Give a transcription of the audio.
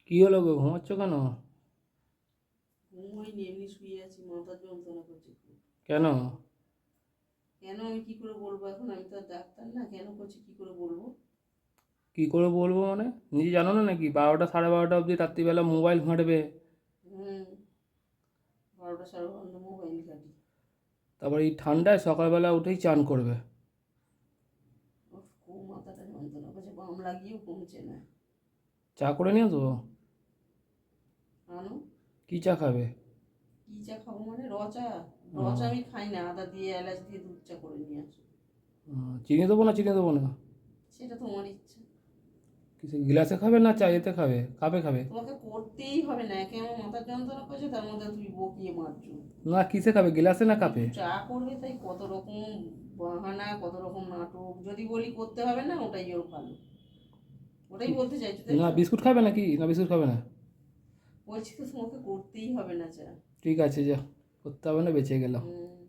কি হলো গো, ঘুমাচ্ছ কেন? ঘুমোইনি, এমনি শুয়ে আছি, মাথা যন্ত্রণা করছে খুব। কেন? কেন আমি কি করে বলবো এখন? আমি তো আর ডাক্তার না, কেন করছি কি করে বলবো? কি করে বলবো মানে? নিজে জানো না নাকি 12টা 12:30 অবধি রাত্রিবেলা মোবাইল ঘাঁটবে? হুম, 12টা 12:30 মোবাইল ঘাঁটি। তারপর এই ঠান্ডায় সকালবেলা উঠেই চান করবে। উফ, খুব মাথাটা যন্ত্রণা করছে, বাম লাগিয়েও কমছে না। চা করে নিয়ে তো। আনো। কি চা খাবে? কি চা খাবো মানে? চা। চা আহ, আমি খাই না, আদা দিয়ে এলাচ দিয়ে দুধ চা করে নিয়ে আসো। চিনি দেবো না, চিনি দেবো না? সেটা তোমার ইচ্ছা। কিছু গ্লাসে খাবে না চা এতে খাবে? কাপে খাবে? তোমাকে করতেই হবে না, একে আমার মাথার যন্ত্রণা করছে, তার মধ্যে তুমি বকিয়ে মারছো। না, কিসে খাবে, গ্লাসে না কাপে? একটু চা করবে তাই কত রকম বাহানা, কত রকম নাটক। যদি বলি করতে হবে না, ওটাই ওর ভালো। ওটাই বলতে চাইছো তাই না, তো? বিস্কুট খাবে নাকি? না, বিস্কুট খাবে না? বলছি তো তোমাকে করতেই হবে না চা। ঠিক আছে, যা। করতে হবে না, বেঁচে গেলাম। হুম।